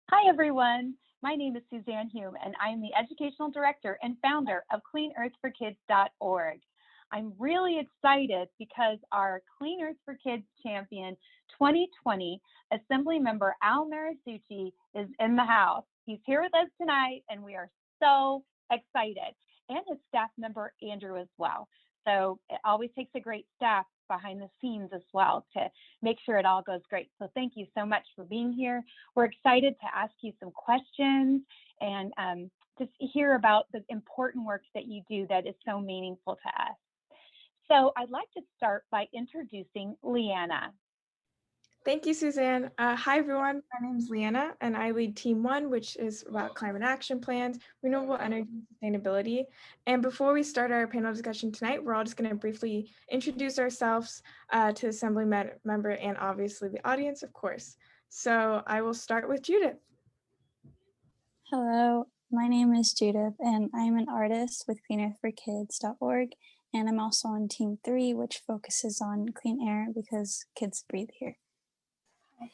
Hi, everyone. My name is Suzanne Hume, and I am the Educational Director and founder of CleanEarthForKids.org. I'm really excited because our Clean Earth for Kids Champion 2020 Assemblymember Al Muratsuchi is in the house. He's here with us tonight, and we are so excited, and his staff member Andrew as well. So it always takes a great staff behind the scenes as well to make sure it all goes great. So thank you so much for being here. We're excited to ask you some questions and just hear about the important work that you do that is so meaningful to us. So I'd like to start by introducing Leanna. Thank you, Suzanne. Hi, everyone. My name is Leanna, and I lead Team 1, which is about climate action plans, renewable energy, and sustainability. And before we start our panel discussion tonight, we're all just going to briefly introduce ourselves to the Assembly member and obviously the audience, of course. So I will start with Judith. Hello, my name is Judith, and I'm an artist with CleanEarthForKids.org, and I'm also on Team 3, which focuses on clean air because kids breathe here.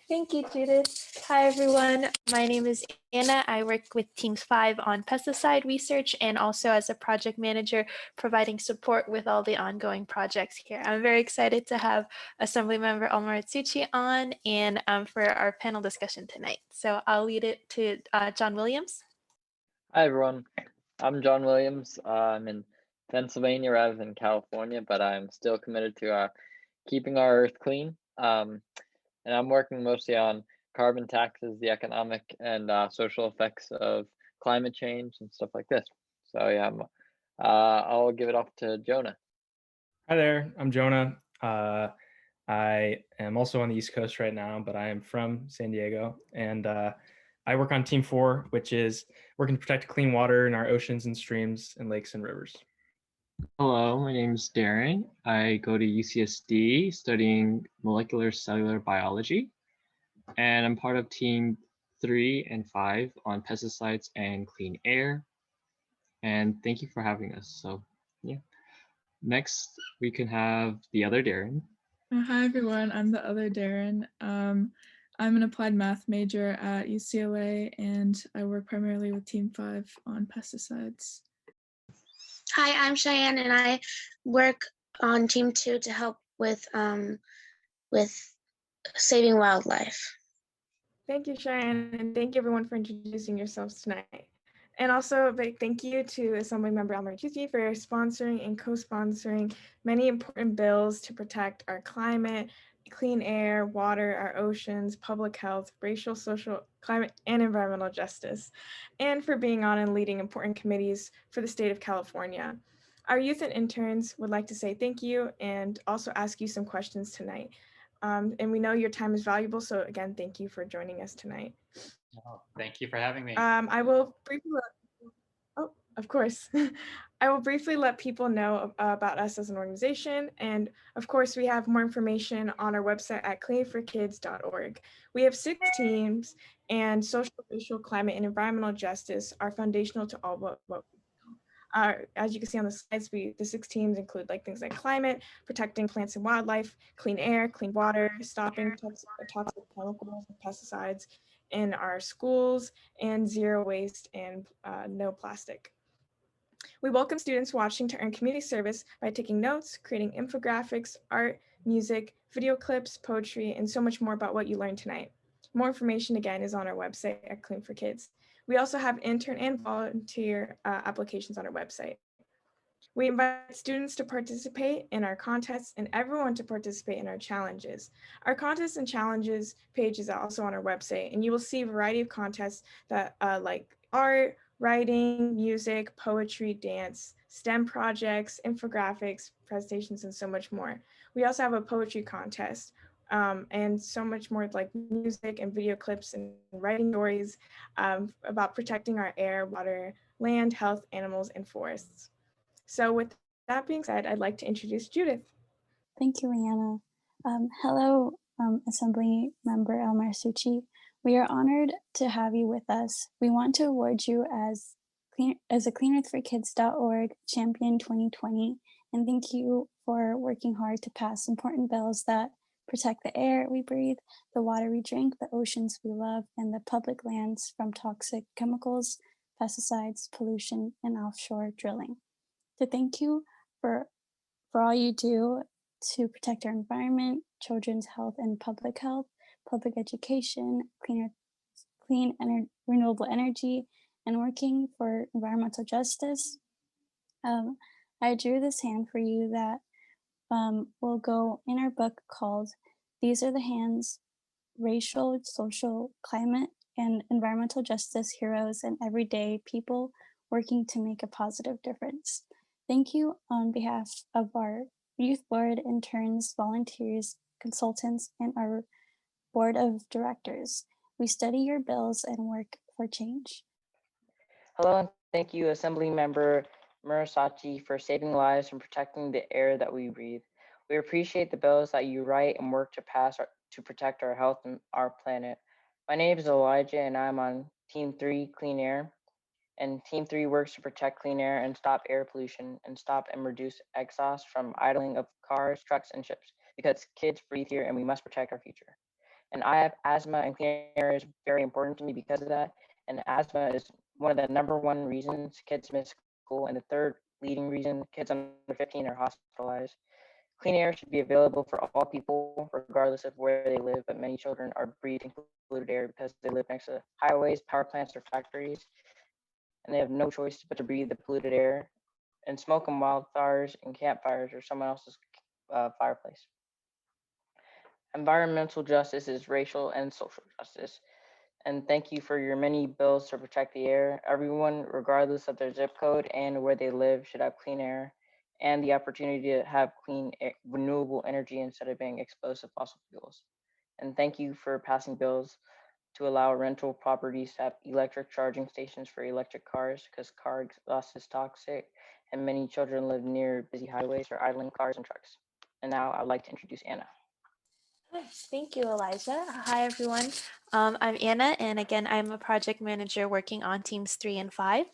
Thank you, Judith. Hi, everyone. My name is Anna. I work with Team 5 on pesticide research and also as a project manager providing support with all the ongoing projects here. I'm very excited to have Assemblymember Muratsuchi on and for our panel discussion tonight. So I'll lead it to John Williams. Hi, everyone. I'm John Williams. I'm in Pennsylvania rather than California, but I'm still committed to keeping our earth clean. And I'm working mostly on carbon taxes, the economic and social effects of climate change and stuff like this. So yeah, I'll give it off to Jonah. Hi there, I'm Jonah. I am also on the East Coast right now, but I am from San Diego, and I work on Team 4, which is working to protect clean water in our oceans and streams and lakes and rivers. Hello, my name is Darren. I go to UCSD studying molecular cellular biology, and I'm part of Team 3 and 5 on pesticides and clean air. And thank you for having us. So yeah, next we can have the other Darren. Hi everyone, I'm the other Darren. I'm an applied math major at UCLA, and I work primarily with Team 5 on pesticides. Hi, I'm Cheyenne, and I work on Team 2 to help with saving wildlife. Thank you, Cheyenne, and thank you everyone for introducing yourselves tonight. And also a big thank you to Assemblymember Al Muratsuchi for sponsoring and co-sponsoring many important bills to protect our climate, clean air, water, our oceans, public health, racial, social, climate, and environmental justice, and for being on and leading important committees for the state of California. Our youth and interns would like to say thank you and also ask you some questions tonight. And we know your time is valuable, so again, thank you for joining us tonight. Oh, thank you for having me. I will briefly of course. I will briefly let people know about us as an organization. And of course, we have more information on our website at cleanforkids.org. We have 6 teams, and social, racial, climate, and environmental justice are foundational to all what we do. As you can see on the slides, the 6 teams include things like climate, protecting plants and wildlife, clean air, clean water, stopping toxic chemicals and pesticides in our schools, and zero waste and no plastic. We welcome students watching to earn community service by taking notes, creating infographics, art, music, video clips, poetry, and so much more about what you learned tonight. More information, again, is on our website at Clean for Kids. We also have intern and volunteer applications on our website. We invite students to participate in our contests and everyone to participate in our challenges. Our contests and challenges page is also on our website, and you will see a variety of contests that like art, writing, music, poetry, dance, STEM projects, infographics, presentations, and so much more. We also have a poetry contest and so much more like music and video clips and writing stories about protecting our air, water, land, health, animals, and forests. So with that being said, I'd like to introduce Judith. Thank you, Leanna. Hello, Assemblymember Al Muratsuchi. We are honored to have you with us. We want to award you as a CleanEarthForKids.org Champion 2020, and thank you for working hard to pass important bills that protect the air we breathe, the water we drink, the oceans we love, and the public lands from toxic chemicals, pesticides, pollution, and offshore drilling. To thank you for all you do to protect our environment, children's health and public health, public education, renewable energy, and working for environmental justice. I drew this hand for you that will go in our book called These Are the Hands, Racial, Social, Climate, and Environmental Justice Heroes and Everyday People Working to Make a Positive Difference. Thank you on behalf of our youth board, interns, volunteers, consultants, and our board of directors. We study your bills and work for change. Hello, and thank you, Assemblymember Muratsuchi, for saving lives and protecting the air that we breathe. We appreciate the bills that you write and work to pass to protect our health and our planet. My name is Elijah, and I'm on Team 3 Clean Air. And Team 3 works to protect clean air and stop air pollution and stop and reduce exhaust from idling of cars, trucks, and ships, because kids breathe here and we must protect our future. And I have asthma, and clean air is very important to me because of that. And asthma is one of the #1 reasons kids miss school, and the third leading reason kids under 15 are hospitalized. Clean air should be available for all people, regardless of where they live, but many children are breathing polluted air because they live next to highways, power plants, or factories, and they have no choice but to breathe the polluted air and smoke in wildfires and campfires or someone else's fireplace. Environmental justice is racial and social justice. And thank you for your many bills to protect the air. Everyone, regardless of their zip code and where they live, should have clean air and the opportunity to have clean, renewable energy instead of being exposed to fossil fuels. And thank you for passing bills to allow rental properties to have electric charging stations for electric cars, because car exhaust is toxic and many children live near busy highways or idling cars and trucks. And now I'd like to introduce Anna. Thank you, Elijah. Hi, everyone. I'm Anna, and again, I'm a project manager working on teams 3 and 5.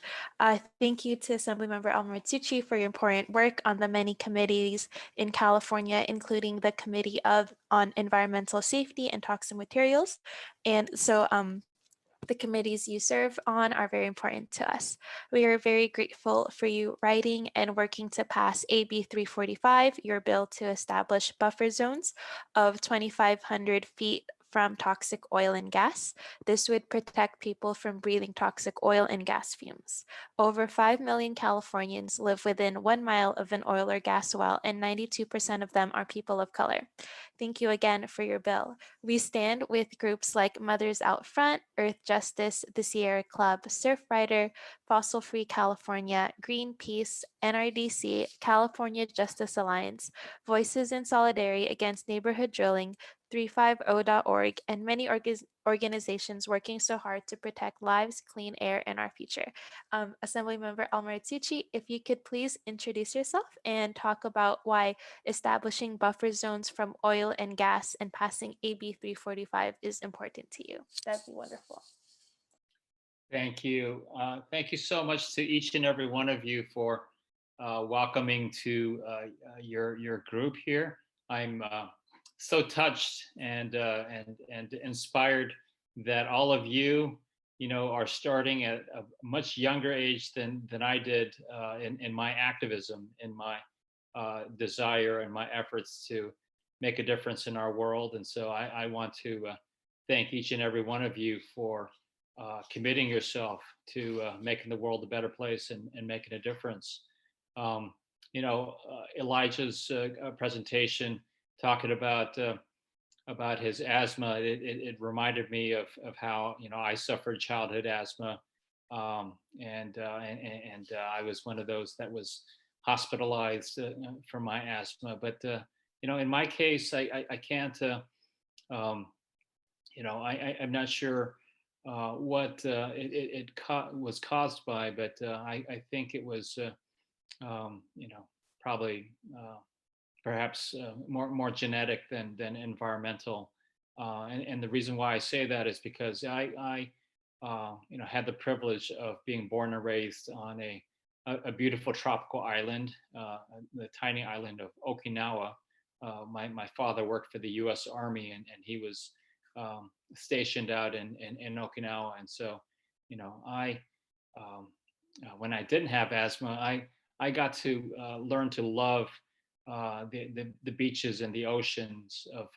Thank you to Assemblymember Muratsuchi for your important work on the many committees in California, including the Committee on Environmental Safety and Toxic Materials. And so the committees you serve on are very important to us. We are very grateful for you writing and working to pass AB 345, your bill to establish buffer zones of 2,500 feet from toxic oil and gas. This would protect people from breathing toxic oil and gas fumes. Over 5 million Californians live within 1 mile of an oil or gas well, and 92% of them are people of color. Thank you again for your bill. We stand with groups like Mothers Out Front, Earth Justice, the Sierra Club, Surfrider, Fossil Free California, Greenpeace, NRDC, California Justice Alliance, Voices in Solidarity Against Neighborhood Drilling, 350.org, and many organizations working so hard to protect lives, clean air, and our future. Assemblymember Muratsuchi, if you could please introduce yourself and talk about why establishing buffer zones from oil and gas and passing AB 345 is important to you. That'd be wonderful. Thank you. Thank you so much to each and every one of you for welcoming to your group here. I'm so touched and inspired that all of you, are starting at a much younger age than I did in my activism, in my desire and my efforts to make a difference in our world. And so I want to thank each and every one of you for committing yourself to making the world a better place and making a difference. Elijah's presentation talking about his asthma, it reminded me of how I suffered childhood asthma, and I was one of those that was hospitalized for my asthma. But in my case, I can't. I'm not sure what was caused by, but I think it was probably perhaps more genetic than environmental. And the reason why I say that is because I had the privilege of being born and raised on a beautiful tropical island, the tiny island of Okinawa, my father worked for the U.S. Army, and he was stationed out in Okinawa. And so, I when I didn't have asthma, I got to learn to love the beaches and the oceans of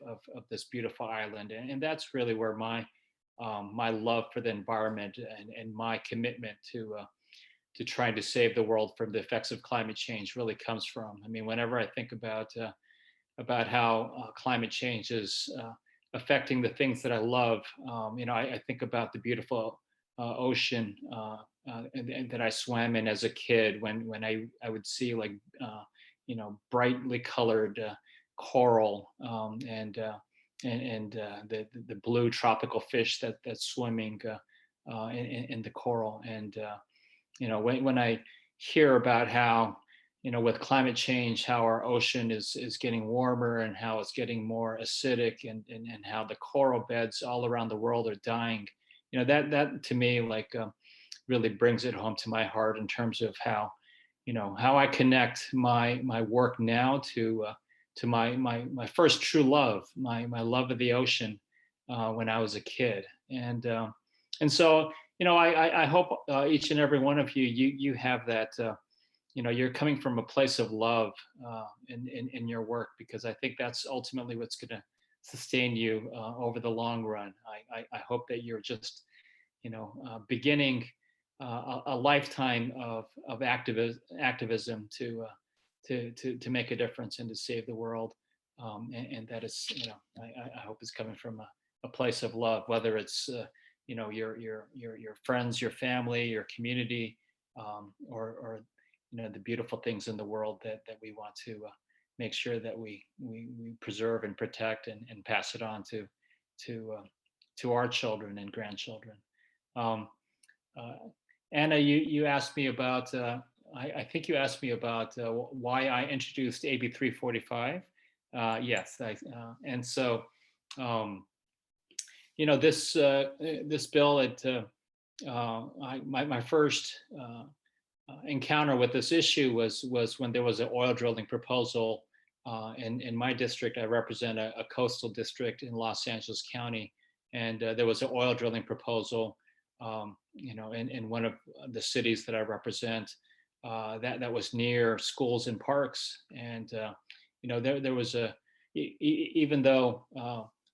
this beautiful island, and that's really where my love for the environment and my commitment to trying to save the world from the effects of climate change really comes from. I mean, whenever I think about how climate change is affecting the things that I love, I think about the beautiful ocean and that I swam in as a kid when I would see like brightly colored coral and the blue tropical fish that's swimming in the coral. And when I hear about how with climate change, how our ocean is getting warmer and how it's getting more acidic, and how the coral beds all around the world are dying, that to me like really brings it home to my heart in terms of how how I connect my work now to my first true love, my love of the ocean when I was a kid. And so I hope each and every one of you have that you're coming from a place of love in your work, because I think that's ultimately what's going to sustain you over the long run. I hope that you're just beginning a lifetime of activism to make a difference and to save the world, and that is I hope is coming from a place of love, whether it's your friends, your family, your community, or the beautiful things in the world that we want to make sure that we preserve and protect and pass it on to our children and grandchildren. Anna, you asked me about I think you asked me about why I introduced AB 345. Yes, and so this bill, my first encounter with this issue was when there was an oil drilling proposal in my district. I represent a coastal district in Los Angeles County, and there was an oil drilling proposal in one of the cities that I represent that was near schools and parks. And there was even though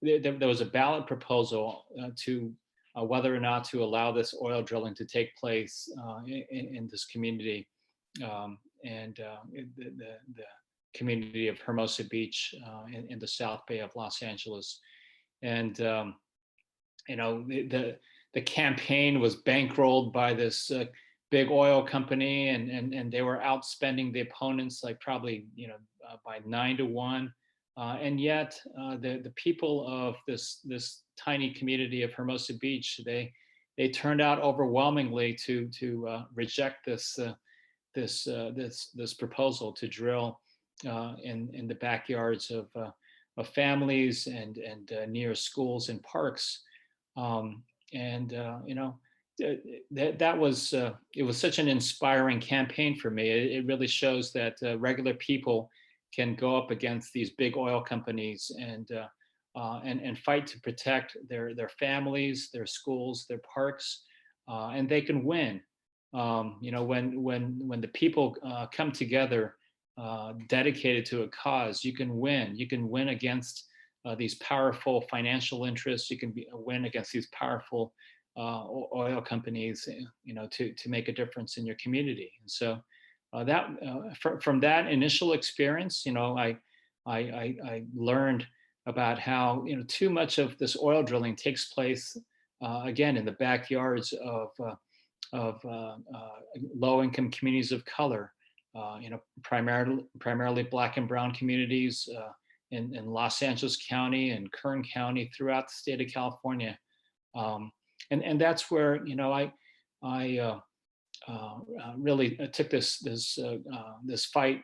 there was a ballot proposal to whether or not to allow this oil drilling to take place in this community, and the community of Hermosa Beach in the South Bay of Los Angeles. And the campaign was bankrolled by this big oil company, and they were outspending the opponents like probably by 9-1. And yet the people of this tiny community of Hermosa Beach, they turned out overwhelmingly to reject this proposal to drill in the backyards of families and near schools and parks. That was it was such an inspiring campaign for me. It really shows that regular people can go up against these big oil companies and fight to protect their families, their schools, their parks, and they can win. When the people come together, dedicated to a cause, you can win. You can win against these powerful financial interests. You can win against these powerful oil companies, to make a difference in your community. And so from that initial experience, I learned about how too much of this oil drilling takes place again in the backyards of low-income communities of color, primarily Black and Brown communities in Los Angeles County and Kern County throughout the state of California. And that's where I really took this fight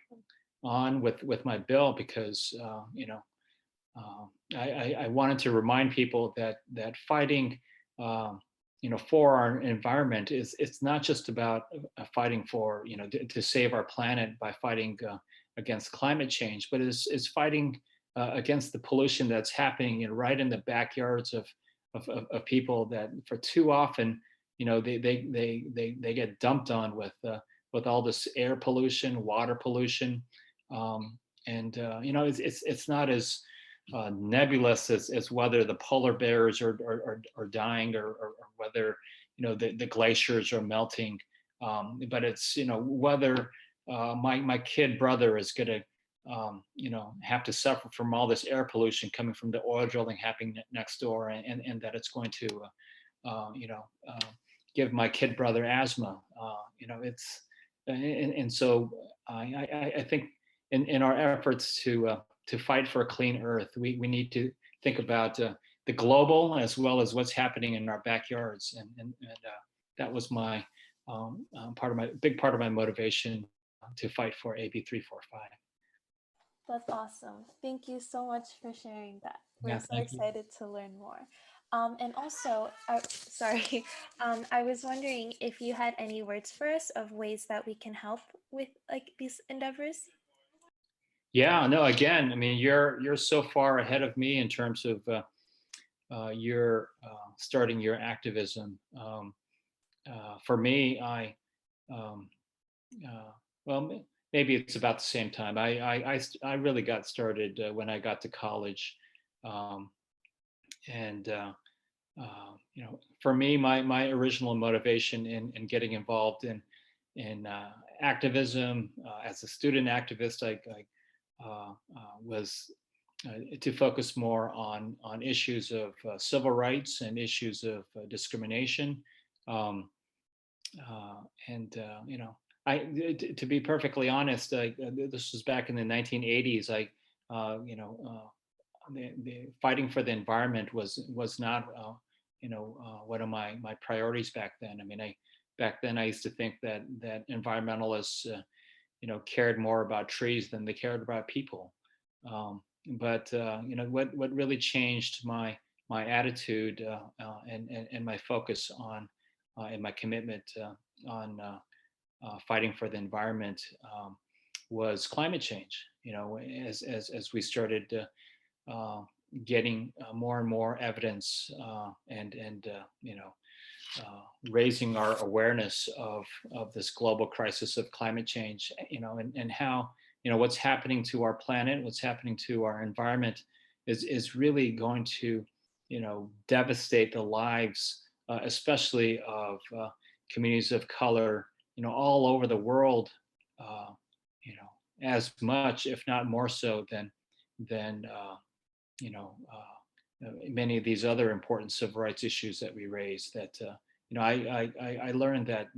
on with my bill, because I wanted to remind people that fighting for our environment it's not just about fighting for to save our planet by fighting against climate change, but it's fighting against the pollution that's happening, right in the backyards of people that for too often, they get dumped on with all this air pollution, water pollution, and it's not as nebulous as whether the polar bears are dying or whether the glaciers are melting, but it's whether my kid brother is going to have to suffer from all this air pollution coming from the oil drilling happening next door, and that it's going to give my kid brother asthma. It's and so I think in our efforts to fight for a clean earth, we need to think about the global as well as what's happening in our backyards, and that was my big part of my motivation to fight for AB 345. That's awesome. Thank you so much for sharing that. We're Yeah, so excited to learn more. And also, sorry, I was wondering if you had any words for us of ways that we can help with like these endeavors. Yeah, no, again, I mean, you're so far ahead of me in terms of your starting your activism. For me, well, maybe it's about the same time. I really got started when I got to college, and for me, my original motivation in getting involved in activism as a student activist, I was to focus more on issues of civil rights and issues of discrimination, and to be perfectly honest, this was back in the 1980s. The fighting for the environment was not one of my priorities back then. I mean, back then I used to think that environmentalists cared more about trees than they cared about people. But what really changed my attitude and my focus on and my commitment on fighting for the environment was climate change. As we started getting more and more evidence and raising our awareness of this global crisis of climate change, and how what's happening to our planet, what's happening to our environment is really going to devastate the lives, especially of communities of color, all over the world, as much, if not more so than many of these other important civil rights issues that we raise. That I learned that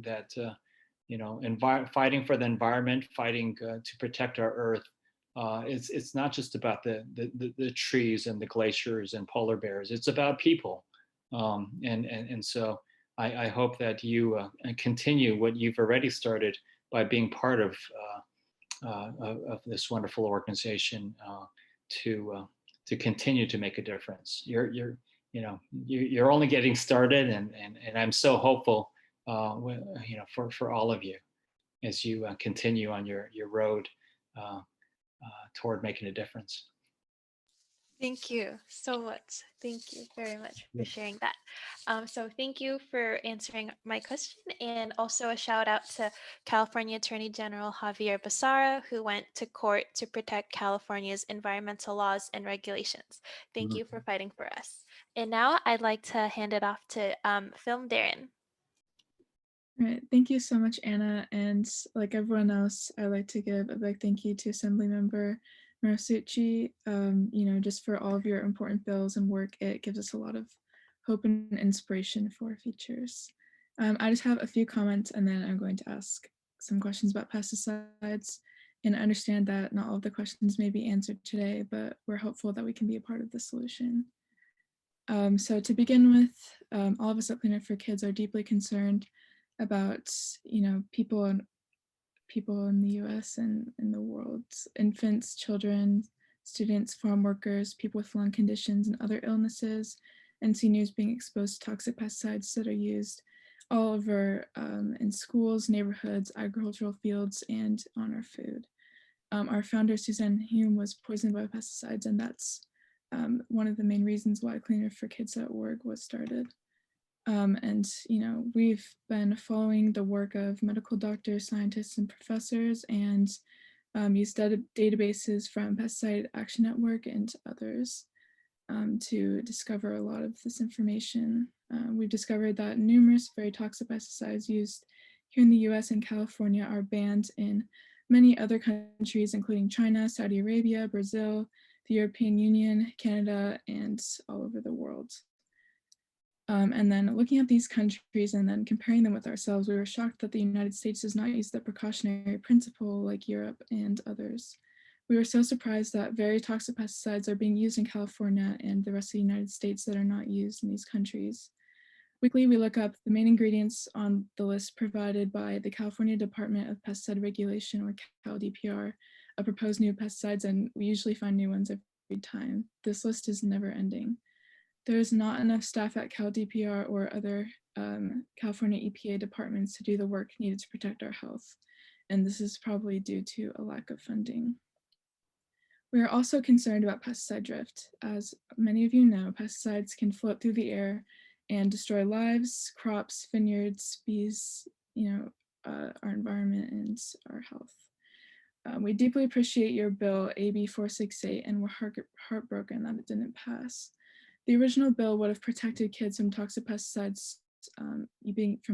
fighting for the environment, fighting to protect our Earth, it's not just about the trees and the glaciers and polar bears. It's about people, and so I hope that you continue what you've already started by being part of this wonderful organization to continue to make a difference. You're only getting started, and I'm so hopeful, for all of you as you continue on your road toward making a difference. Thank you so much. Thank you very much for sharing that. So thank you for answering my question, and also a shout out to California Attorney General Javier Becerra, who went to court to protect California's environmental laws and regulations. Thank you for fighting for us. And now I'd like to hand it off to Film Darren. All right, thank you so much, Anna. And like everyone else, I'd like to give a big thank you to Assemblymember Muratsuchi, just for all of your important bills and work. It gives us a lot of hope and inspiration for our futures. I just have a few comments, and then I'm going to ask some questions about pesticides. And I understand that not all of the questions may be answered today, but we're hopeful that we can be a part of the solution. So to begin with, all of us at Clean Earth for Kids are deeply concerned about people in the US and in the world, infants, children, students, farm workers, people with lung conditions and other illnesses, and seniors being exposed to toxic pesticides that are used all over in schools, neighborhoods, agricultural fields, and on our food. Our founder, Suzanne Hume, was poisoned by pesticides, and that's one of the main reasons why CleanerForKids.org was started. And, we've been following the work of medical doctors, scientists, and professors, and used databases from Pesticide Action Network and others to discover a lot of this information. We've discovered that numerous very toxic pesticides used here in the US and California are banned in many other countries, including China, Saudi Arabia, Brazil, the European Union, Canada, and all over the world. And then looking at these countries and then comparing them with ourselves, we were shocked that the United States does not use the precautionary principle like Europe and others. We were so surprised that very toxic pesticides are being used in California and the rest of the United States that are not used in these countries. Weekly, we look up the main ingredients on the list provided by the California Department of Pesticide Regulation, or CalDPR, of proposed new pesticides, and we usually find new ones every time. This list is never ending. There is not enough staff at CalDPR or other California EPA departments to do the work needed to protect our health, and this is probably due to a lack of funding. We are also concerned about pesticide drift. As many of you know, pesticides can float through the air and destroy lives, crops, vineyards, bees, our environment and our health. We deeply appreciate your bill, AB 468, and we're heartbroken that it didn't pass. The original bill would have protected kids from toxic pesticides from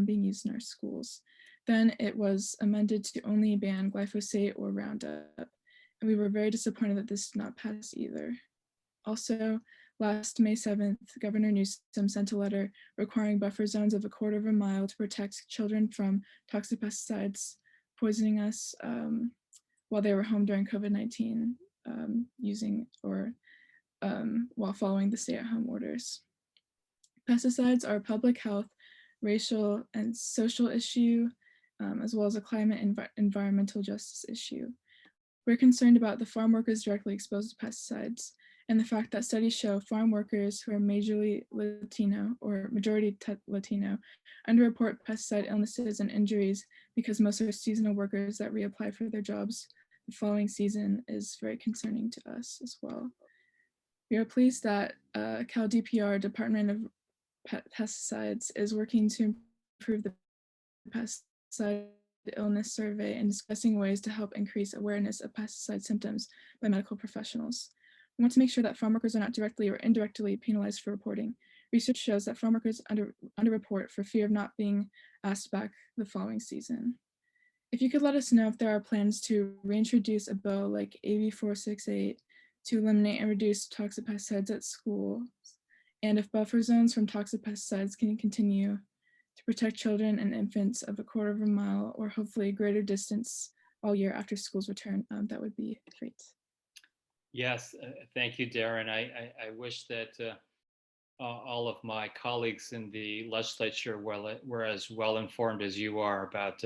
being used in our schools. Then it was amended to only ban glyphosate or Roundup, and we were very disappointed that this did not pass either. Also, last May 7th, Governor Newsom sent a letter requiring buffer zones of 1/4 mile to protect children from toxic pesticides poisoning us while they were home during COVID-19 while following the stay-at-home orders. Pesticides are a public health, racial, and social issue, as well as a climate and environmental justice issue. We're concerned about the farm workers directly exposed to pesticides and the fact that studies show farm workers who are majorly Latino or majority Latino underreport pesticide illnesses and injuries because most are seasonal workers that reapply for their jobs the following season is very concerning to us as well. We are pleased that CalDPR, Department of Pesticides, is working to improve the pesticide illness survey and discussing ways to help increase awareness of pesticide symptoms by medical professionals. We want to make sure that farm workers are not directly or indirectly penalized for reporting. Research shows that farm workers underreport for fear of not being asked back the following season. If you could let us know if there are plans to reintroduce a bill like AB 468 to eliminate and reduce toxic pesticides at schools, and if buffer zones from toxic pesticides can continue to protect children and infants of 1/4 mile or hopefully a greater distance all year after schools return, that would be great. Yes, thank you, Darren. I wish that all of my colleagues in the legislature were as well informed as you are about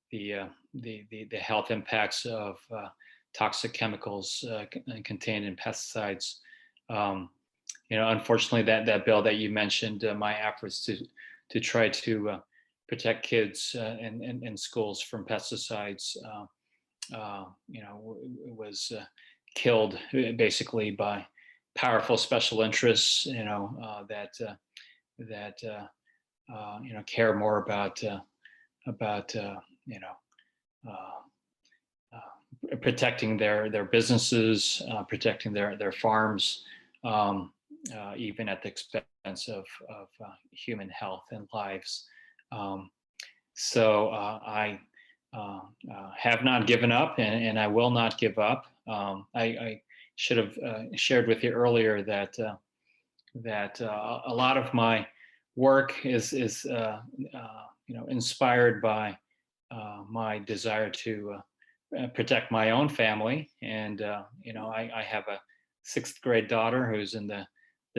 the health impacts of toxic chemicals contained in pesticides. Unfortunately, that bill that you mentioned, my efforts to try to protect kids in schools from pesticides, was killed basically by powerful special interests, that care more about protecting their businesses, protecting their farms, even at the expense of human health and lives. So I have not given up, and I will not give up. I should have shared with you earlier that a lot of my work is inspired by my desire to protect my own family, and I have a 6th grade daughter who's in the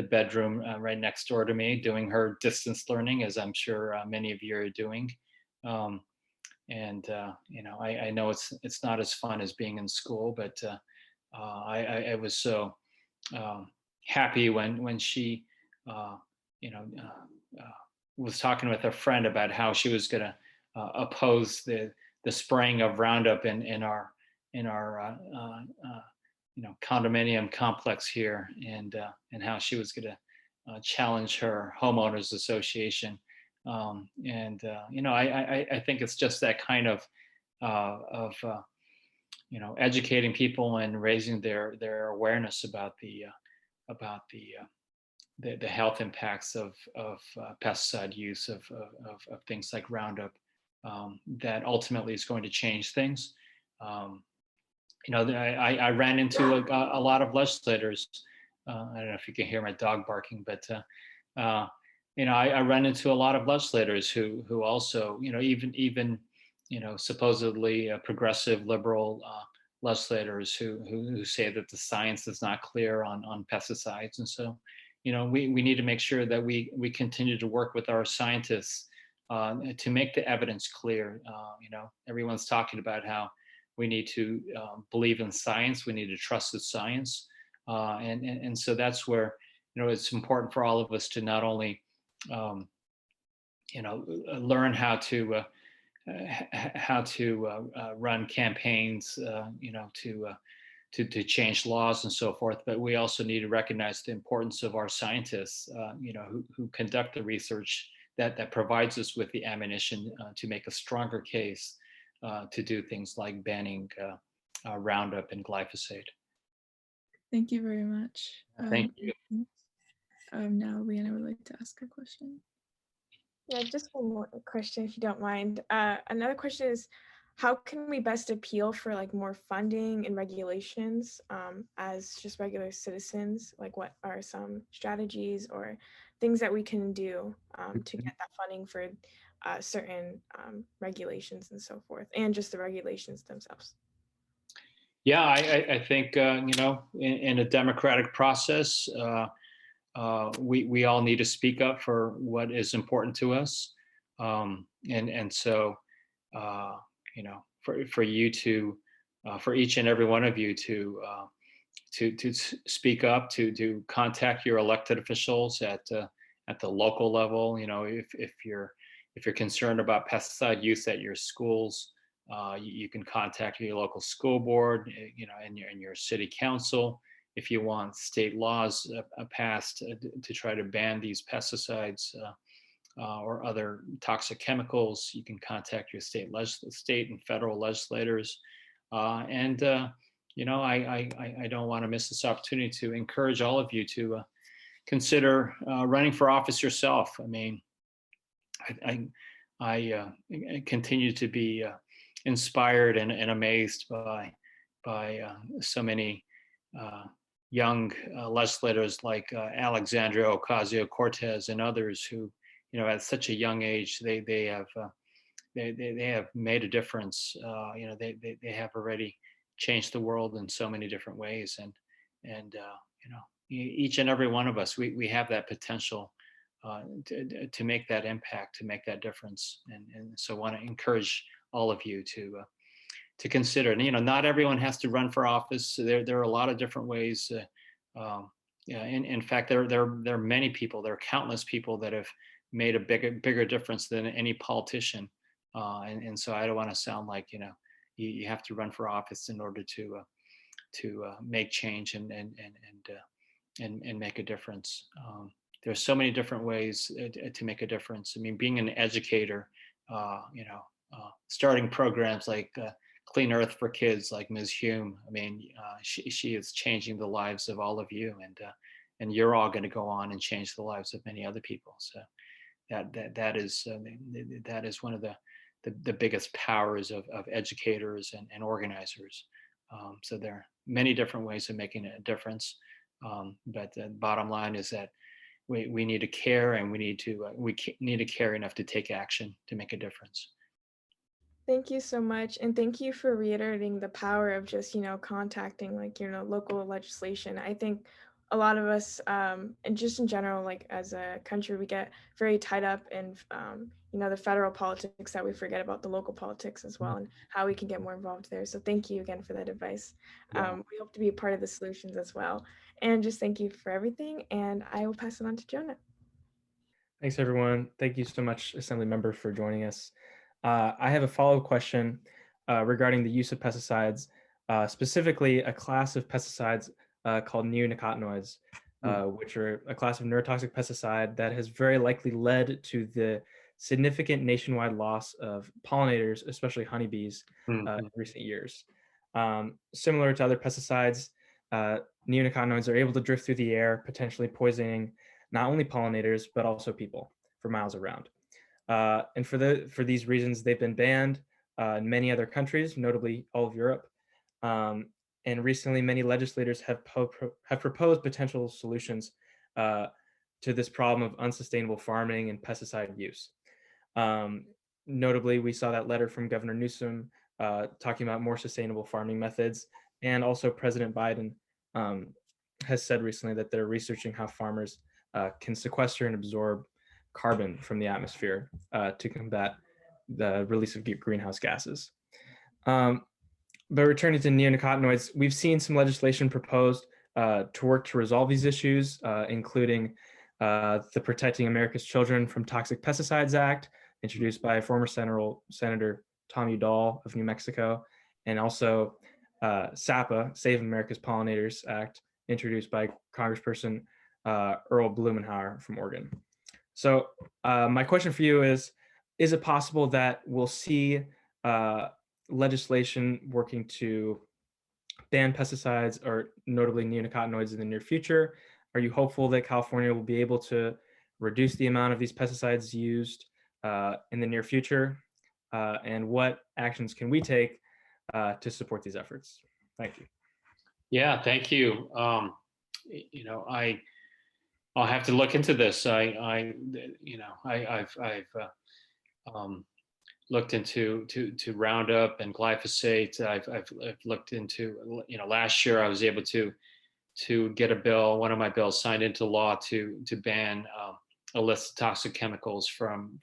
bedroom right next door to me doing her distance learning, as I'm sure many of you are doing. I know it's not as fun as being in school, but I was so happy when she was talking with a friend about how she was going to oppose the spraying of Roundup in our condominium complex here, and how she was going to challenge her homeowners association. I think it's just that kind of educating people and raising their awareness about the health impacts of pesticide use of things like Roundup, that ultimately is going to change things. I ran into a lot of legislators. I don't know if you can hear my dog barking, but I run into a lot of legislators who also, even supposedly progressive liberal legislators who say that the science is not clear on pesticides. And so, we need to make sure that we continue to work with our scientists to make the evidence clear. Everyone's talking about how we need to believe in science. We need to trust the science. And so that's where, it's important for all of us to not only, learn how to run campaigns, to change laws and so forth, but we also need to recognize the importance of our scientists, who conduct the research that provides us with the ammunition to make a stronger case to do things like banning Roundup and glyphosate. Thank you very much. Thank you. Now Leanna would like to ask a question. Yeah, just one more question, if you don't mind. Another question is, how can we best appeal for like more funding and regulations as just regular citizens? Like, what are some strategies or things that we can do to get that funding for certain regulations and so forth, and just the regulations themselves? Yeah, I think, in a democratic process, we all need to speak up for what is important to us. And so, for you to, for each and every one of you to speak up, to contact your elected officials at the local level. If you're concerned about pesticide use at your schools, you can contact your local school board, and your city council. If you want state laws passed to try to ban these pesticides or other toxic chemicals, you can contact your state and federal legislators. I don't want to miss this opportunity to encourage all of you to consider running for office yourself. I mean, I continue to be inspired and amazed by so many young legislators like Alexandria Ocasio-Cortez and others who, at such a young age, they have made a difference. They have already changed the world in so many different ways, and each and every one of us, we have that potential to make that impact, to make that difference, and so I want to encourage all of you to consider. And not everyone has to run for office. There are a lot of different ways. In fact, there are many people. There are countless people that have made a bigger difference than any politician. And so I don't want to sound like you have to run for office in order to make change and make a difference. There's so many different ways to make a difference. I mean, being an educator, starting programs like Clean Earth for Kids, like Ms. Hume. I mean, she is changing the lives of all of you, and you're all going to go on and change the lives of many other people. So that is one of the biggest powers of educators and organizers. So there are many different ways of making a difference. But the bottom line is that we need to care, and we need to care enough to take action to make a difference. Thank you so much. And thank you for reiterating the power of just, contacting local legislation. I think a lot of us, and just in general, like as a country, we get very tied up in, the federal politics that we forget about the local politics as well, and how we can get more involved there. So thank you again for that advice. Yeah. We hope to be a part of the solutions as well. And just thank you for everything. And I will pass it on to Jonah. Thanks, everyone. Thank you so much, Assemblymember, for joining us. I have a follow-up question regarding the use of pesticides. specifically a class of pesticides called neonicotinoids, which are a class of neurotoxic pesticide that has very likely led to the significant nationwide loss of pollinators, especially honeybees, in recent years. Similar to other pesticides, neonicotinoids are able to drift through the air, potentially poisoning not only pollinators, but also people for miles around. And for these reasons, they've been banned in many other countries, notably all of Europe. And recently, many legislators have proposed potential solutions to this problem of unsustainable farming and pesticide use. Notably, we saw that letter from Governor Newsom talking about more sustainable farming methods, and also President Biden has said recently that they're researching how farmers can sequester and absorb carbon from the atmosphere to combat the release of greenhouse gases. But returning to neonicotinoids, we've seen some legislation proposed to work to resolve these issues, including the Protecting America's Children from Toxic Pesticides Act, introduced by former Senator Tom Udall of New Mexico, and also SAPA, Save America's Pollinators Act, introduced by Congressperson Earl Blumenauer from Oregon. So my question for you is it possible that we'll see legislation working to ban pesticides, or notably neonicotinoids, in the near future? Are you hopeful that California will be able to reduce the amount of these pesticides used in the near future? And what actions can we take to support these efforts? Thank you. Yeah, thank you. I'll have to look into this. I've looked into to Roundup and glyphosate. I've looked into, last year I was able to get a bill, one of my bills signed into law to ban a list of toxic chemicals from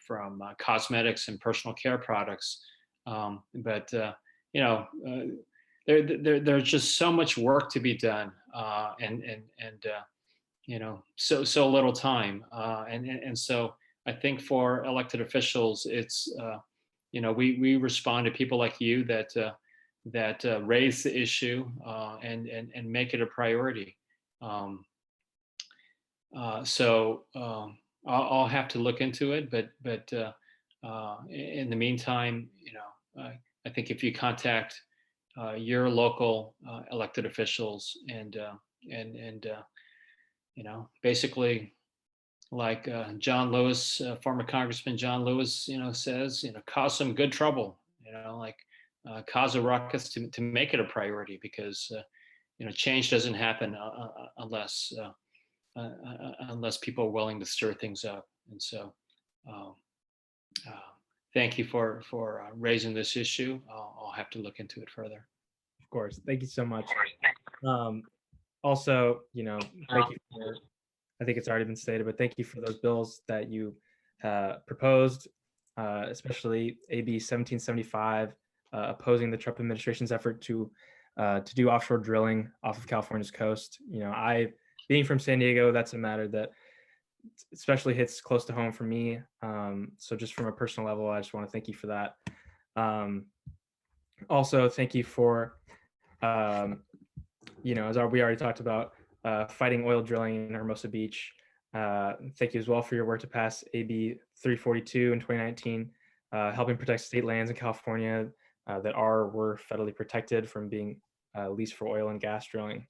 cosmetics and personal care products. There's just so much work to be done, and so little time, and so I think for elected officials, it's we respond to people like you that raise the issue and make it a priority. I'll have to look into it, but in the meantime, I think if you contact your local elected officials and basically, like John Lewis, former Congressman John Lewis, says, cause some good trouble, cause a ruckus to make it a priority, because change doesn't happen unless people are willing to stir things up. And so, thank you for raising this issue. I'll have to look into it further. Of course, thank you so much. Also, thank you for, I think it's already been stated, but thank you for those bills that you proposed, especially AB 1775, opposing the Trump administration's effort to do offshore drilling off of California's coast. Being from San Diego, that's a matter that especially hits close to home for me. So just from a personal level, I just want to thank you for that. Also, thank you for, as we already talked about, fighting oil drilling in Hermosa Beach. Thank you as well for your work to pass AB 342 in 2019, helping protect state lands in California that were federally protected from being leased for oil and gas drilling.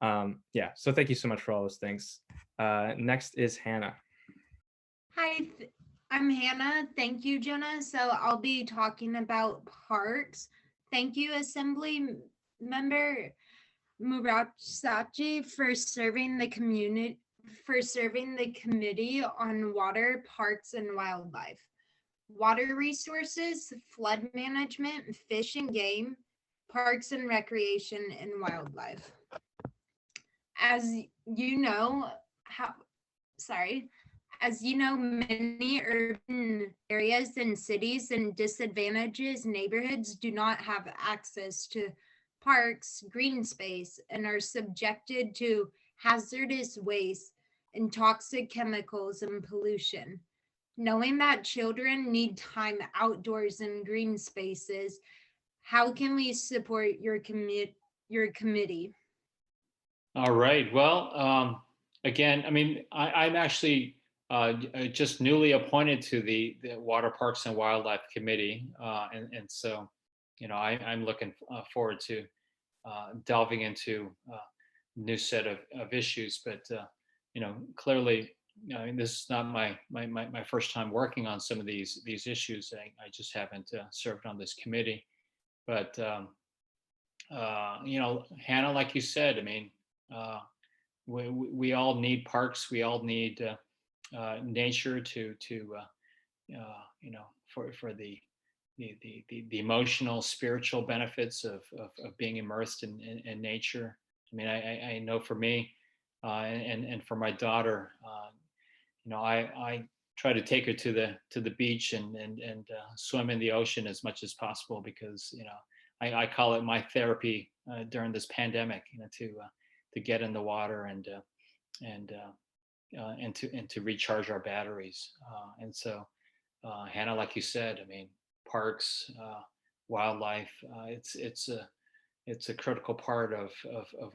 So thank you so much for all those things. Next is Hannah. Hi, I'm Hannah. Thank you, Jonah. So I'll be talking about parks. Thank you, Assembly Member Muratsuchi, for serving the committee on water, parks, and wildlife, water resources, flood management, fish and game, parks and recreation, and wildlife. As you know, many urban areas and cities and disadvantaged neighborhoods do not have access to parks, green space, and are subjected to hazardous waste and toxic chemicals and pollution. Knowing that children need time outdoors in green spaces How can we support your committee? All right. Well, again, I mean, I'm actually just newly appointed to the Water Parks and Wildlife Committee, and so, I'm looking forward to delving into new set of issues. But clearly, I mean, this is not my first time working on some of these issues. I just haven't served on this committee. But Hannah, like you said, I mean, we all need parks. We all need nature to for the emotional, spiritual benefits of being immersed in nature. I mean, I know for me, and for my daughter, I try to take her to the beach and swim in the ocean as much as possible, because I call it my therapy during this pandemic. To get in the water and to recharge our batteries. And so, Hannah, like you said, I mean, parks, wildlife, it's a critical part of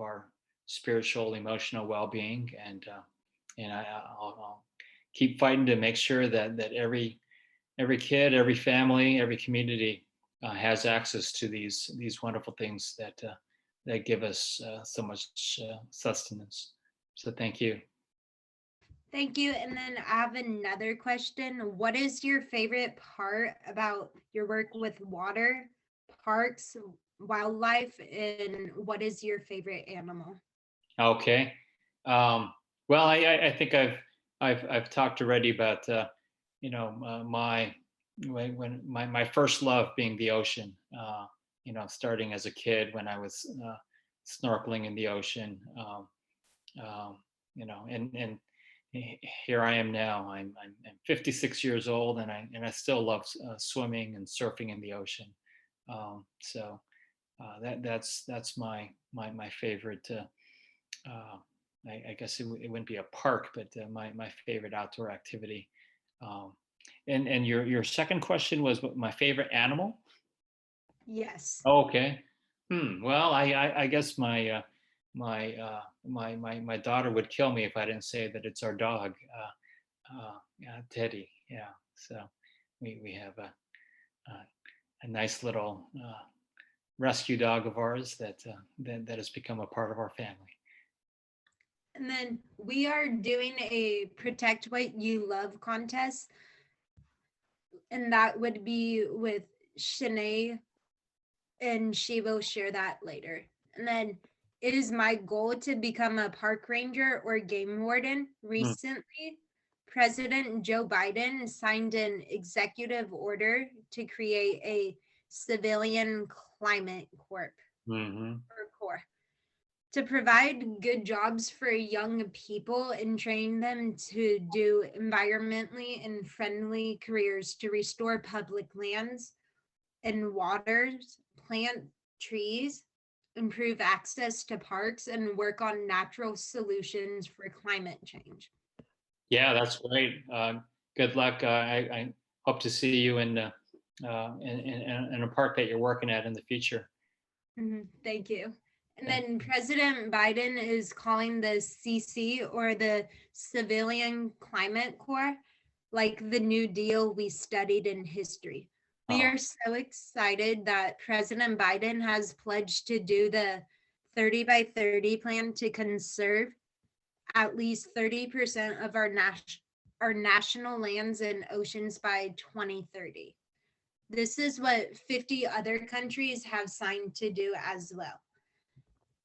our spiritual, emotional well-being, and I'll keep fighting to make sure that every kid, every family, every community has access to these wonderful things that give us so much sustenance. So thank you. Thank you. And then I have another question. What is your favorite part about your work with water, parks, wildlife, and what is your favorite animal? Okay. Well, I think I've talked already about my first love being the ocean. Starting as a kid when I was snorkeling in the ocean. And here I am now. I'm 56 years old, and I still love swimming and surfing in the ocean. So that's my favorite. I guess it wouldn't be a park, but my favorite outdoor activity. And your second question was what my favorite animal? Yes. Okay. Well, I guess my daughter would kill me if I didn't say that it's our dog, Teddy. Yeah. So we have a nice little rescue dog of ours that has become a part of our family. And then we are doing a Protect What You Love contest, and that would be with Shanae, and she will share that later. And then it is my goal to become a park ranger or game warden. Recently, President Joe Biden signed an executive order to create a civilian climate corps, to provide good jobs for young people and train them to do environmentally and friendly careers to restore public lands and waters, plant trees, improve access to parks, and work on natural solutions for climate change. Yeah, that's great. Good luck. I hope to see you in a park that you're working at in the future. Thank you. And then President Biden is calling the CC, or the Civilian Climate Corps, like the New Deal we studied in history. We are so excited that President Biden has pledged to do the 30 by 30 plan to conserve at least 30% of our national lands and oceans by 2030. This is what 50 other countries have signed to do as well.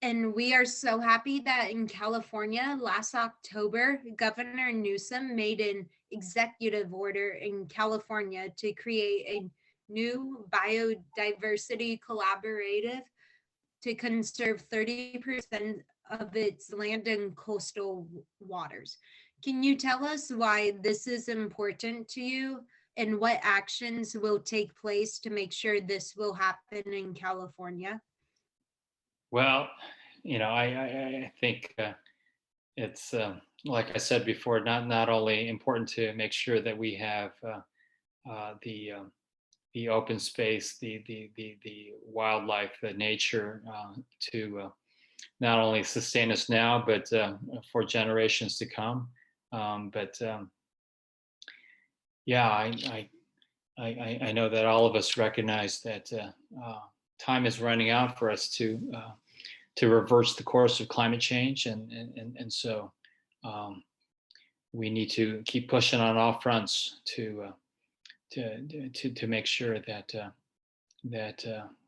And we are so happy that in California last October, Governor Newsom made an executive order in California to create a new biodiversity collaborative to conserve 30% of its land and coastal waters. Can you tell us why this is important to you and what actions will take place to make sure this will happen in California? Well, I think it's like I said before, not only important to make sure that we have the the open space, the wildlife, the nature to not only sustain us now, but for generations to come. Yeah, I know that all of us recognize that time is running out for us to reverse the course of climate change, and so we need to keep pushing on all fronts to make sure that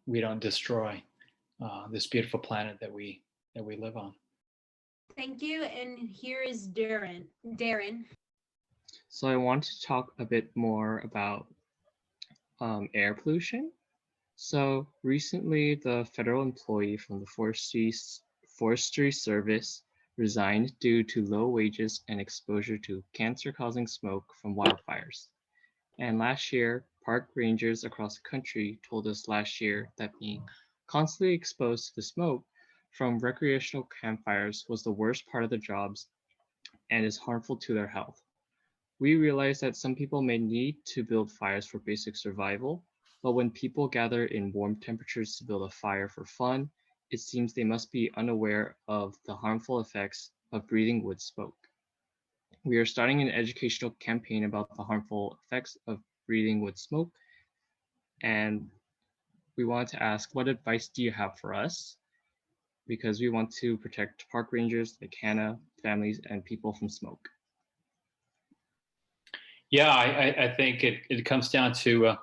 we don't destroy this beautiful planet that we live on. Thank you. And here is Darren. So I want to talk a bit more about air pollution. So recently, the federal employee from the Forestry Service resigned due to low wages and exposure to cancer-causing smoke from wildfires. And last year, park rangers across the country told us last year that being constantly exposed to the smoke from recreational campfires was the worst part of the jobs and is harmful to their health. We realize that some people may need to build fires for basic survival, but when people gather in warm temperatures to build a fire for fun, it seems they must be unaware of the harmful effects of breathing wood smoke. We are starting an educational campaign about the harmful effects of breathing wood smoke, and we want to ask, what advice do you have for us? Because we want to protect park rangers, the Hannah families, and people from smoke. Yeah, I think it comes down to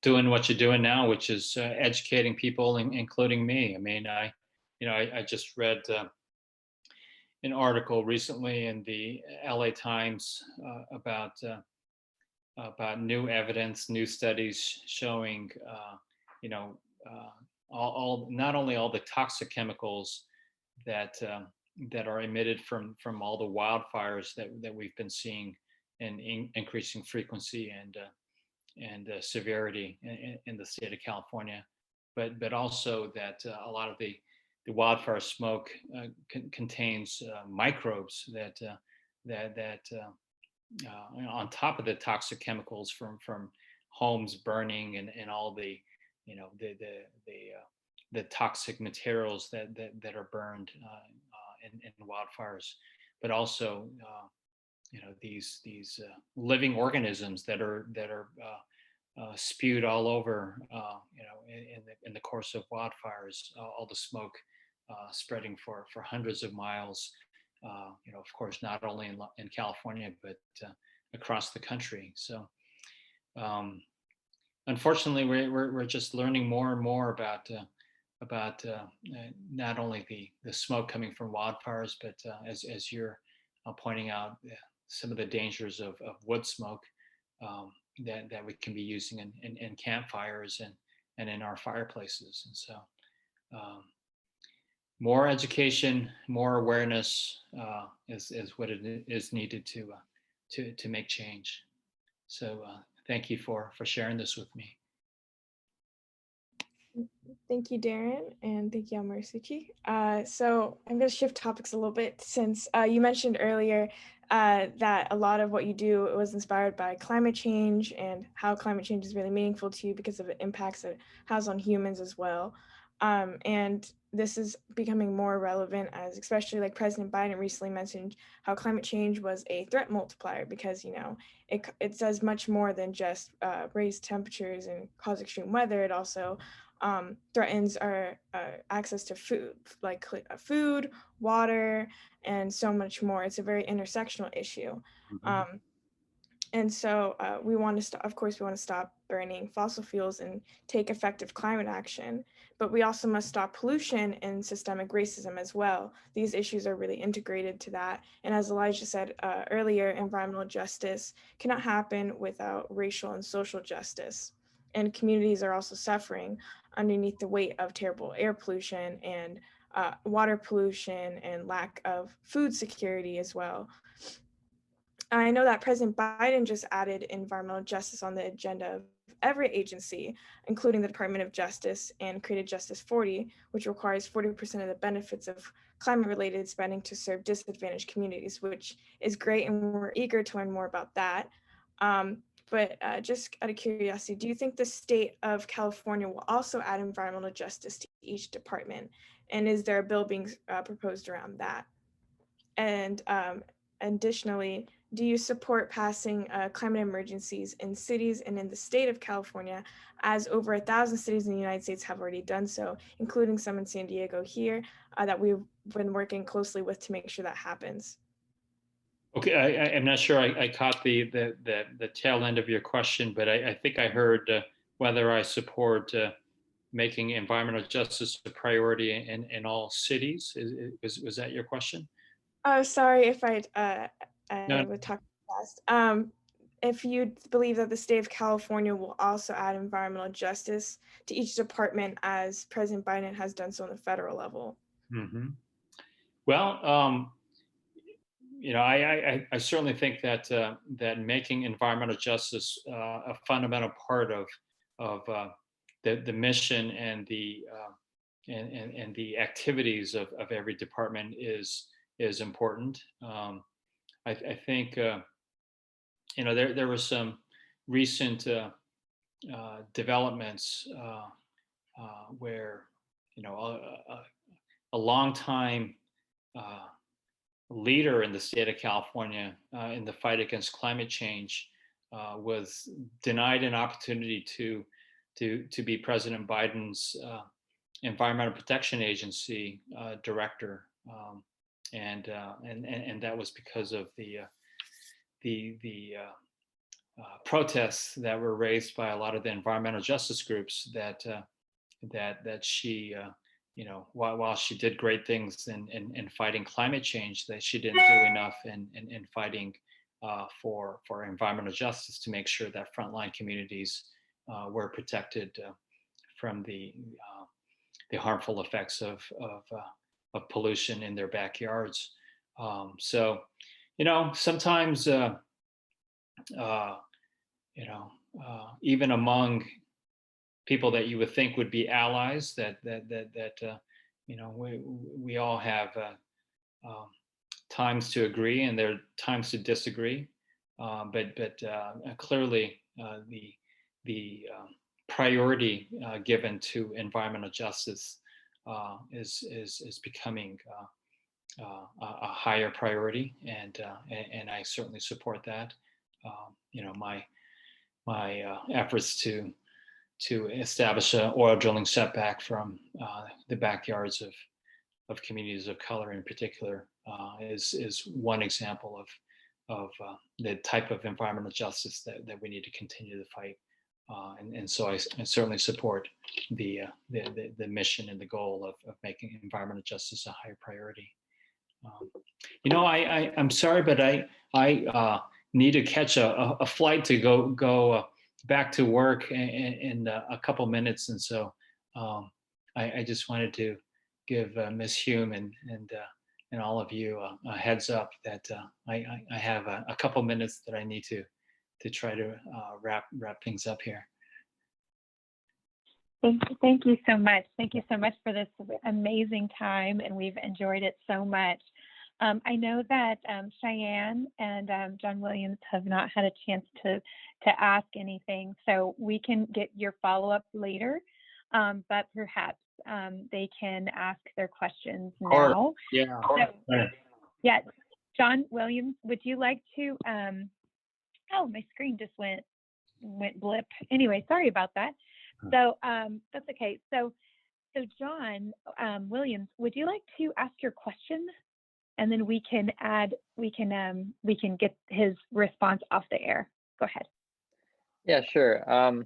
doing what you're doing now, which is educating people, including me. I mean, I just read an article recently in the LA Times about new evidence, new studies showing, all not only all the toxic chemicals that are emitted from all the wildfires that we've been seeing in increasing frequency and severity in the state of California, but also that a lot of the wildfire smoke contains microbes that on top of the toxic chemicals from homes burning and all the the toxic materials that are burned in wildfires, but also these living organisms that are spewed all over in the course of wildfires, all the smoke spreading for hundreds of miles, of course not only in California but across the country. So unfortunately we're just learning more and more about not only the smoke coming from wildfires, but as you're pointing out, some of the dangers of wood smoke that we can be using in campfires and in our fireplaces. And so more education, more awareness is what it is needed to make change. So thank you for sharing this with me. Thank you, Darren, and thank you, Muratsuchi. So I'm going to shift topics a little bit since you mentioned earlier that a lot of what you do was inspired by climate change and how climate change is really meaningful to you because of the impacts it has on humans as well. And this is becoming more relevant as especially like President Biden recently mentioned how climate change was a threat multiplier because, it does much more than just raise temperatures and cause extreme weather. It also threatens our access to food, like food, water, and so much more. It's a very intersectional issue. Mm-hmm. And so we want to of course, we want to stop burning fossil fuels and take effective climate action, but we also must stop pollution and systemic racism as well. These issues are really integrated to that. And as Elijah said earlier, environmental justice cannot happen without racial and social justice. And communities are also suffering underneath the weight of terrible air pollution and water pollution and lack of food security as well. I know that President Biden just added environmental justice on the agenda of every agency, including the Department of Justice, and created Justice 40, which requires 40% of the benefits of climate-related spending to serve disadvantaged communities, which is great, and we're eager to learn more about that. but just out of curiosity, do you think the state of California will also add environmental justice to each department? And is there a bill being proposed around that? And additionally, do you support passing climate emergencies in cities and in the state of California, as over 1,000 cities in the United States have already done so, including some in San Diego here, that we've been working closely with to make sure that happens? Okay, I'm not sure I caught the tail end of your question, but I think I heard whether I support making environmental justice a priority in all cities. Was that your question? Oh, sorry if I No. would talk fast. If you believe that the state of California will also add environmental justice to each department as President Biden has done so on the federal level. Mm-hmm. Well, you know, I certainly think that that making environmental justice a fundamental part of the mission and the activities of every department is important. I think you know there was some recent developments where you know a long time leader in the state of California in the fight against climate change was denied an opportunity to be President Biden's Environmental Protection Agency director, and that was because of the protests that were raised by a lot of the environmental justice groups that she you know, while she did great things in fighting climate change, that she didn't do enough in fighting for environmental justice to make sure that frontline communities were protected from the harmful effects of pollution in their backyards. So, you know, sometimes, you know, even among people that you would think would be allies, that you know, we all have times to agree and there are times to disagree, but clearly the priority given to environmental justice is becoming a higher priority, and I certainly support that. You know, my efforts to establish an oil drilling setback from the backyards of communities of color in particular is one example of the type of environmental justice that we need to continue to fight. And so I certainly support the mission and the goal of making environmental justice a higher priority. You know, I'm sorry, but I need to catch a flight to go back to work in a couple minutes, and so I just wanted to give Ms. Hume and all of you a heads up that I have a couple minutes that I need to try to wrap things up here. Thank you so much. Thank you so much for this amazing time, and we've enjoyed it so much. I know that Cheyenne and John Williams have not had a chance to ask anything, so we can get your follow-up later, but perhaps they can ask their questions now. Yeah. So, yeah, John Williams, would you like to? Oh, my screen just went blip. Anyway, sorry about that. So that's okay. So John Williams, would you like to ask your question? And then we can get his response off the air. Go ahead. Yeah, sure.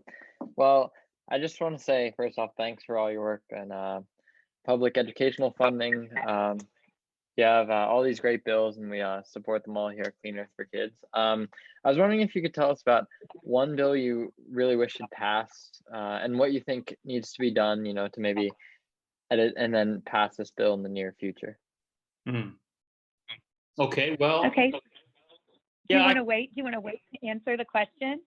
Well, I just want to say, first off, thanks for all your work and public educational funding. You have all these great bills, and we support them all here at Clean Earth for Kids. I was wondering if you could tell us about one bill you really wish had passed, and what you think needs to be done, you know, to maybe edit and then pass this bill in the near future. Mm. Okay, well. Okay. Yeah, Do you want to wait? Do you want to wait to answer the question?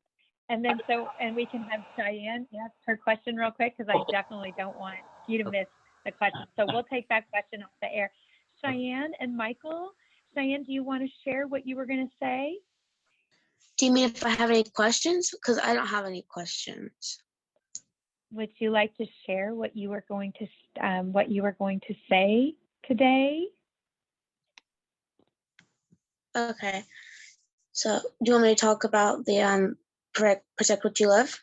And then and we can have Cheyenne ask her question real quick, because I definitely don't want you to miss the question. So we'll take that question off the air. Cheyenne and Michael. Cheyenne, do you want to share what you were going to say? Do you mean if I have any questions? Because I don't have any questions. Would you like to share what you were going to say today? Okay. So do you want me to talk about the protect what you love?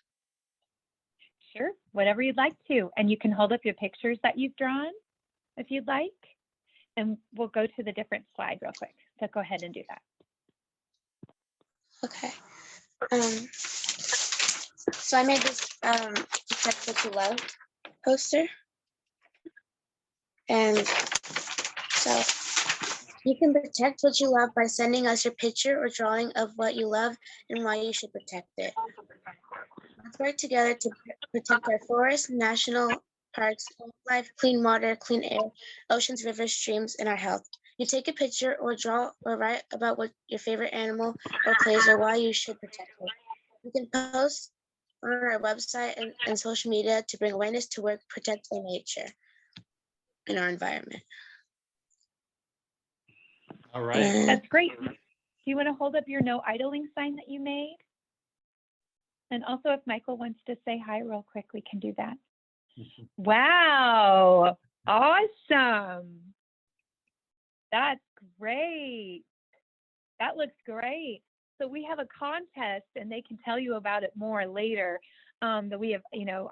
Sure, whatever you'd like to. And you can hold up your pictures that you've drawn if you'd like. And we'll go to the different slide real quick. So go ahead and do that. Okay. So I made this protect what you love poster. And so you can protect what you love by sending us your picture or drawing of what you love and why you should protect it. Let's work together to protect our forests, national parks, wildlife, clean water, clean air, oceans, rivers, streams, and our health. You take a picture or draw or write about what your favorite animal or place or why you should protect it. You can post on our website and social media to bring awareness to work protecting nature in our environment. All right. That's great. Do you want to hold up your no idling sign that you made? And also if Michael wants to say hi real quick, we can do that. Wow, awesome. That's great. That looks great. So we have a contest and they can tell you about it more later. That we have,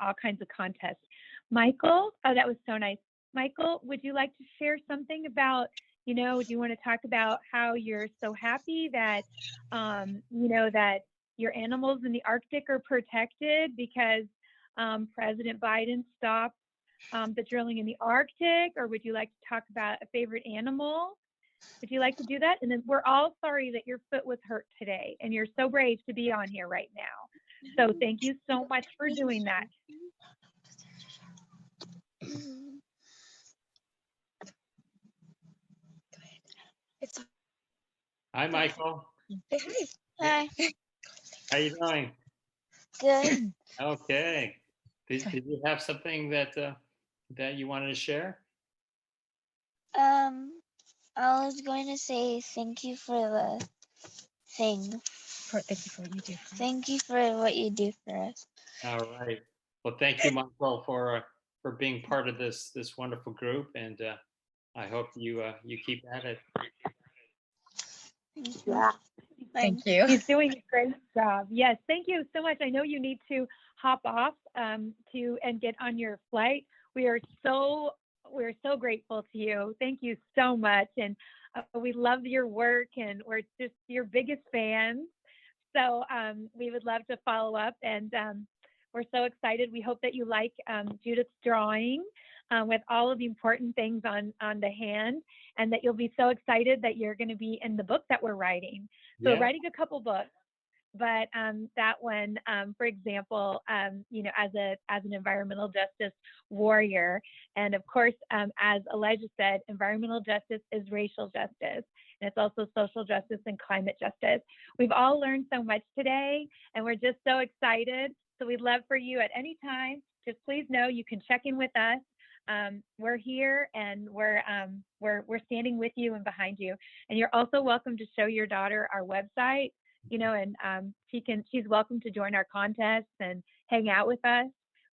all kinds of contests. Michael, oh, that was so nice. Michael, would you like to share something about, do you want to talk about how you're so happy that, that your animals in the Arctic are protected because President Biden stopped the drilling in the Arctic? Or would you like to talk about a favorite animal? Would you like to do that? And then we're all sorry that your foot was hurt today and you're so brave to be on here right now. So thank you so much for doing that. Hi, Michael. Hi. How you doing? Good. Okay. Did you have something that that you wanted to share? I was going to say thank you for the thing. Thank you for what you do for us. All right. Well, thank you, Michael, for being part of this wonderful group, and I hope you keep at it. Yeah. Thank you. He's doing a great job. Yes, thank you so much. I know you need to hop off and get on your flight. We're so grateful to you. Thank you so much, and we love your work, and we're just your biggest fans. So we would love to follow up, and we're so excited. We hope that you like Judith's drawing with all of the important things on the hand, and that you'll be so excited that you're going to be in the book that we're writing. So we're writing a couple books, but that one, for example, as an environmental justice warrior, and of course, as Elijah said, environmental justice is racial justice, and it's also social justice and climate justice. We've all learned so much today, and we're just so excited. So we'd love for you at any time. Just please know you can check in with us. We're here, and we're standing with you and behind you. And you're also welcome to show your daughter our website, and she's welcome to join our contests and hang out with us.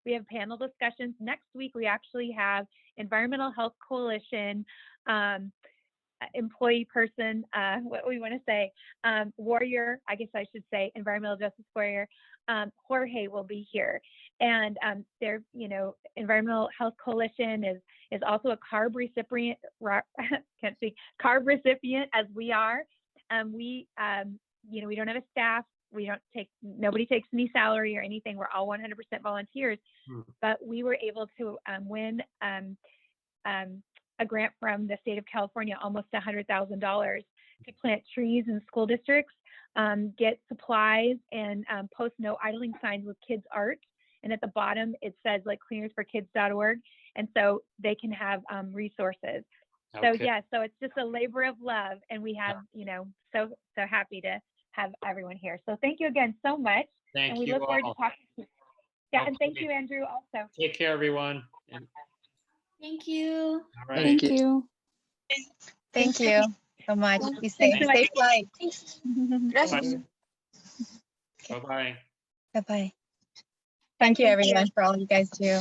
We have panel discussions. Next week, we actually have Environmental Health Coalition employee person, what we want to say, warrior, I guess I should say, environmental justice warrior, Jorge will be here. And their, Environmental Health Coalition is also a CARB recipient, can't speak, CARB recipient as we are. We don't have a staff. Nobody takes any salary or anything. We're all 100% volunteers, but we were able to win a grant from the state of California, almost $100,000 to plant trees in school districts, get supplies, and post no idling signs with kids' art. And at the bottom, it says cleanearthforkids.org. And so they can have resources. Okay. So yeah, so it's just a labor of love. And we have, so happy to have everyone here. So thank you again so much. Thank you. And we look forward to talking to you. Yeah, and thank you, Andrew, also. Take care, everyone. Thank you. All right. Thank you. Thank you so much. Be safe. Safe flight. Bye. Bye-bye. Bye-bye. Thank you, everyone, for all you guys do.